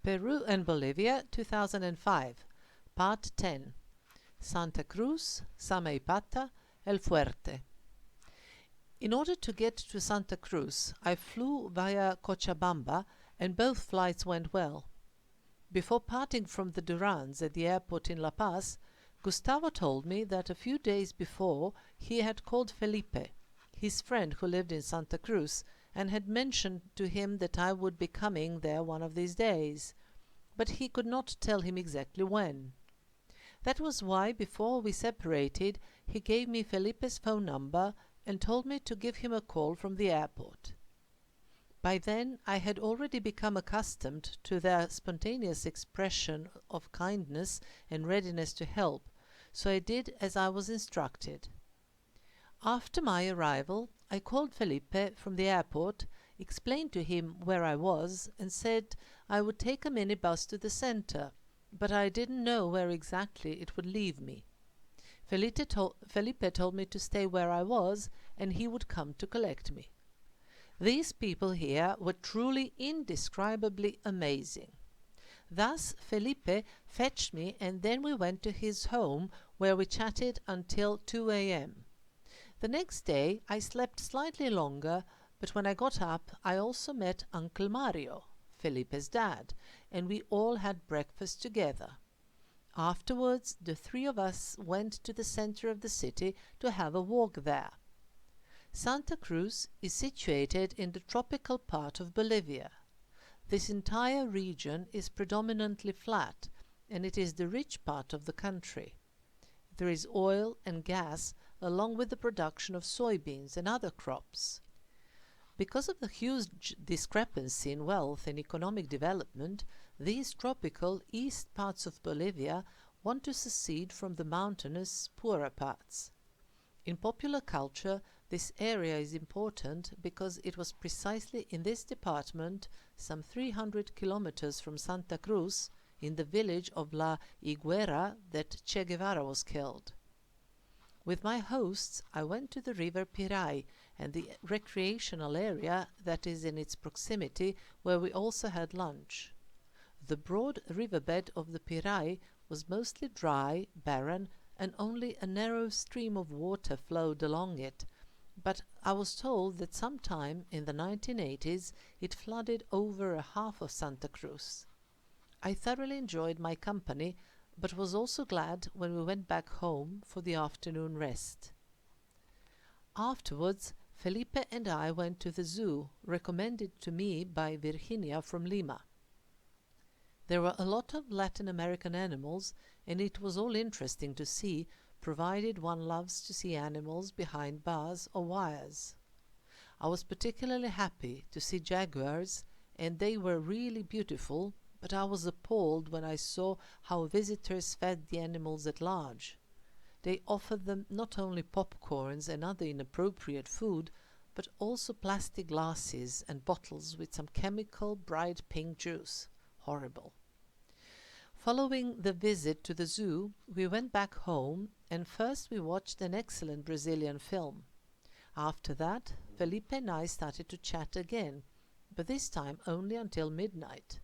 Peru and Bolivia, 2005, Part 10, Santa Cruz, Samaipata, El Fuerte. In order to get to Santa Cruz, I flew via Cochabamba and both flights went well. Before parting from the Durans at the airport in La Paz, Gustavo told me that a few days before he had called Felipe, his friend who lived in Santa Cruz, and had mentioned to him that I would be coming there one of these days, but he could not tell him exactly when. That was why, before we separated, he gave me Felipe's phone number and told me to give him a call from the airport. By then I had already become accustomed to their spontaneous expression of kindness and readiness to help, so I did as I was instructed. After my arrival, I called Felipe from the airport, explained to him where I was, and said I would take a minibus to the center, but I didn't know where exactly it would leave me. Felipe told me to stay where I was, and he would come to collect me. These people here were truly indescribably amazing. Thus Felipe fetched me, and then we went to his home, where we chatted until 2 a.m. The next day I slept slightly longer, but when I got up I also met Uncle Mario, Felipe's dad, and we all had breakfast together. Afterwards the three of us went to the center of the city to have a walk there. Santa Cruz is situated in the tropical part of Bolivia. This entire region is predominantly flat, and it is the rich part of the country. There is oil and gas, along with the production of soybeans and other crops. Because of the huge discrepancy in wealth and economic development, these tropical east parts of Bolivia want to secede from the mountainous, poorer parts. In popular culture, this area is important because it was precisely in this department, some 300 kilometers from Santa Cruz, in the village of La Higuera, that Che Guevara was killed. With my hosts, I went to the river Pirai and the recreational area that is in its proximity, where we also had lunch. The broad riverbed of the Pirai was mostly dry, barren, and only a narrow stream of water flowed along it, but I was told that sometime in the 1980s it flooded over a half of Santa Cruz. I thoroughly enjoyed my company, but was also glad when we went back home for the afternoon rest. Afterwards, Felipe and I went to the zoo, recommended to me by Virginia from Lima. There were a lot of Latin American animals, and it was all interesting to see, provided one loves to see animals behind bars or wires. I was particularly happy to see jaguars, and they were really beautiful, but I was appalled when I saw how visitors fed the animals at large. They offered them not only popcorns and other inappropriate food, but also plastic glasses and bottles with some chemical bright pink juice. Horrible. Following the visit to the zoo, we went back home, and first we watched an excellent Brazilian film. After that, Felipe and I started to chat again, but this time only until midnight.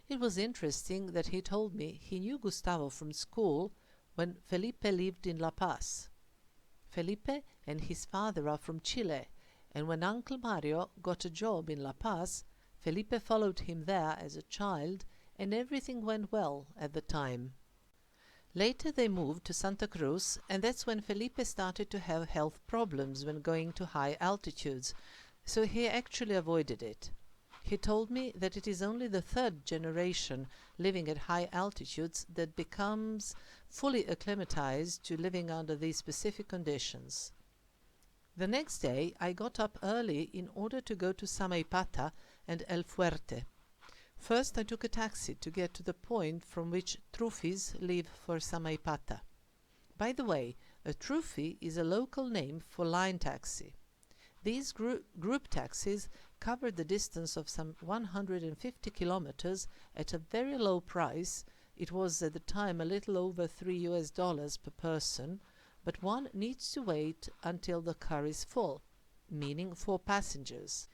It was interesting that he told me he knew Gustavo from school when Felipe lived in La Paz. Felipe and his father are from Chile, and when Uncle Mario got a job in La Paz, Felipe followed him there as a child, and everything went well at the time. Later they moved to Santa Cruz, and that's when Felipe started to have health problems when going to high altitudes, so he actually avoided it. He told me that it is only the third generation living at high altitudes that becomes fully acclimatized to living under these specific conditions. The next day I got up early in order to go to Samaipata and El Fuerte. First I took a taxi to get to the point from which trufis leave for Samaipata. By the way, a trufi is a local name for line taxi. These group taxis covered the distance of some 150 kilometers at a very low price. It was at the time a little over $3 per person, but one needs to wait until the car is full, meaning 4 passengers.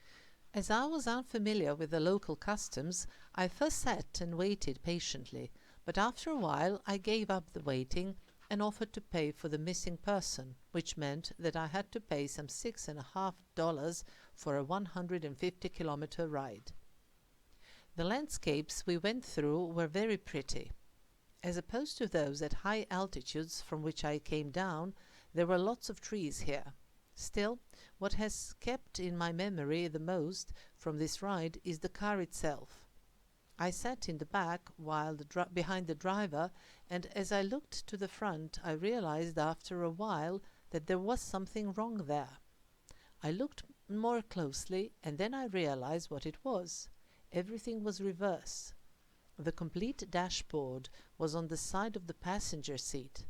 As I was unfamiliar with the local customs, I first sat and waited patiently, but after a while I gave up the waiting and offered to pay for the missing person, which meant that I had to pay some $6.50 for a 150-kilometer ride. The landscapes we went through were very pretty. As opposed to those at high altitudes from which I came down, there were lots of trees here. Still, what has kept in my memory the most from this ride is the car itself. I sat in the back while behind the driver, and as I looked to the front, I realized after a while that there was something wrong there. I looked more closely, and then I realized what it was. Everything was reverse. The complete dashboard was on the side of the passenger seat.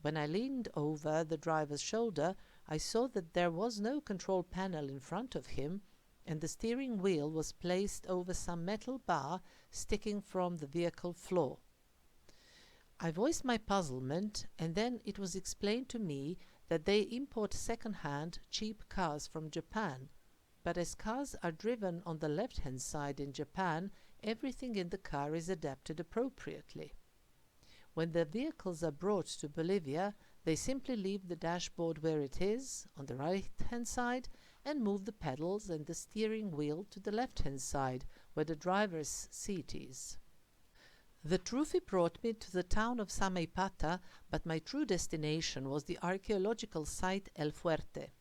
When I leaned over the driver's shoulder, I saw that there was no control panel in front of him, and the steering wheel was placed over some metal bar sticking from the vehicle floor. I voiced my puzzlement, and then it was explained to me that they import second-hand, cheap cars from Japan, but as cars are driven on the left-hand side in Japan, everything in the car is adapted appropriately. When the vehicles are brought to Bolivia, they simply leave the dashboard where it is, on the right-hand side, and move the pedals and the steering wheel to the left-hand side, where the driver's seat is. The trophy brought me to the town of Samaipata, but my true destination was the archaeological site El Fuerte.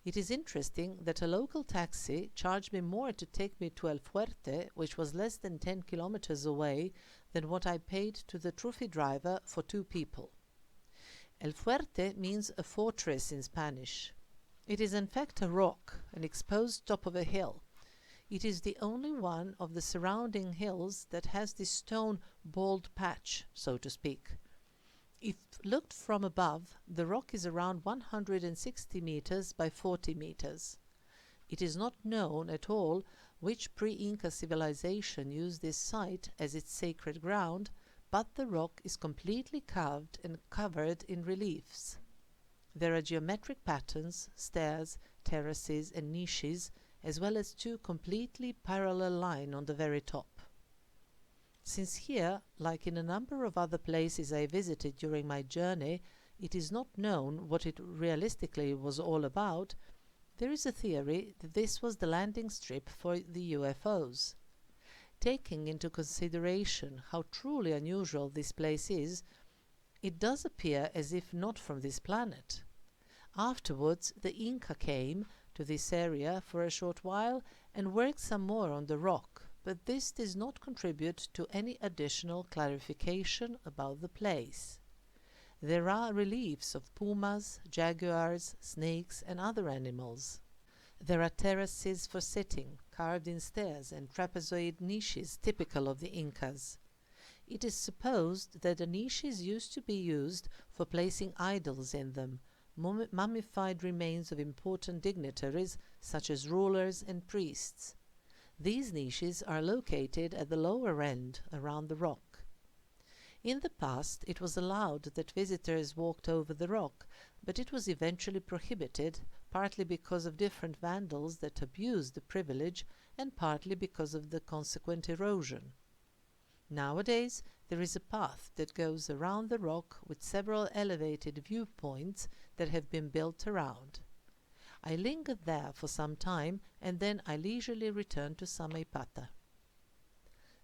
It is interesting that a local taxi charged me more to take me to El Fuerte, which was less than 10 kilometers away, than what I paid to the trophy driver for 2 people. El Fuerte means a fortress in Spanish. It is in fact a rock, an exposed top of a hill. It is the only one of the surrounding hills that has this stone bald patch, so to speak. If looked from above, the rock is around 160 meters by 40 meters. It is not known at all which pre-Inca civilization used this site as its sacred ground, but the rock is completely carved and covered in reliefs. There are geometric patterns, stairs, terraces, and niches, as well as 2 completely parallel lines on the very top. Since here, like in a number of other places I visited during my journey, it is not known what it realistically was all about, there is a theory that this was the landing strip for the UFOs. Taking into consideration how truly unusual this place is, it does appear as if not from this planet. Afterwards, the Inca came to this area for a short while and worked some more on the rock, but this does not contribute to any additional clarification about the place. There are reliefs of pumas, jaguars, snakes, and other animals. There are terraces for sitting, carved in stairs, and trapezoid niches typical of the Incas. It is supposed that the niches used to be used for placing idols in them, mummified remains of important dignitaries such as rulers and priests. These niches are located at the lower end around the rock. In the past, it was allowed that visitors walked over the rock, but it was eventually prohibited, partly because of different vandals that abused the privilege and partly because of the consequent erosion. Nowadays, there is a path that goes around the rock with several elevated viewpoints that have been built around. I lingered there for some time and then I leisurely returned to Samaipata.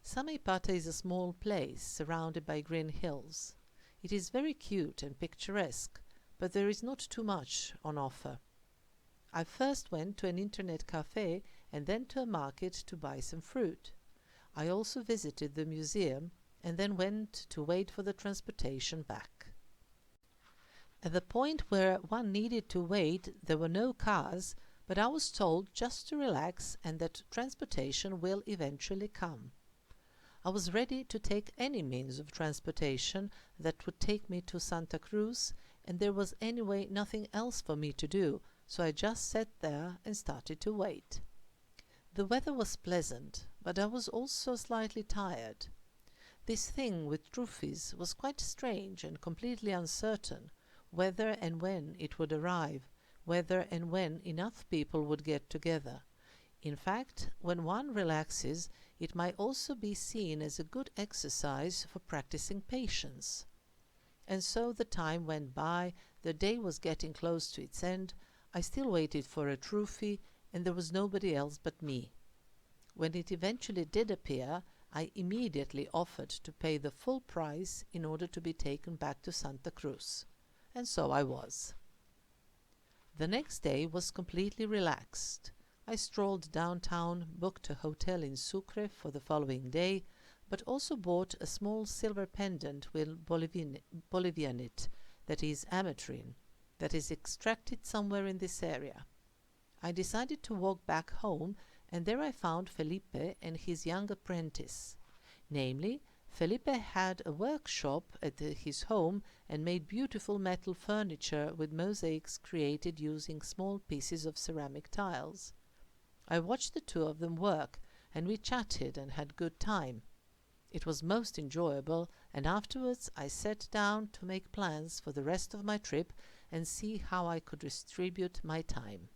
Samaipata is a small place surrounded by green hills. It is very cute and picturesque, but there is not too much on offer. I first went to an internet cafe and then to a market to buy some fruit. I also visited the museum and then went to wait for the transportation back. At the point where one needed to wait, there were no cars, but I was told just to relax and that transportation will eventually come. I was ready to take any means of transportation that would take me to Santa Cruz, and there was anyway nothing else for me to do, so I just sat there and started to wait. The weather was pleasant, but I was also slightly tired. This thing with trophies was quite strange and completely uncertain, whether and when it would arrive, whether and when enough people would get together. In fact, when one relaxes, it might also be seen as a good exercise for practicing patience. And so the time went by, the day was getting close to its end, I still waited for a trophy, and there was nobody else but me. When it eventually did appear, I immediately offered to pay the full price in order to be taken back to Santa Cruz. And so I was. The next day was completely relaxed. I strolled downtown, booked a hotel in Sucre for the following day, but also bought a small silver pendant with Bolivianite, that is ametrine, that is extracted somewhere in this area. I decided to walk back home, and there I found Felipe and his young apprentice. Namely, Felipe had a workshop at his home and made beautiful metal furniture with mosaics created using small pieces of ceramic tiles. I watched the two of them work, and we chatted and had good time. It was most enjoyable, and afterwards I sat down to make plans for the rest of my trip and see how I could distribute my time.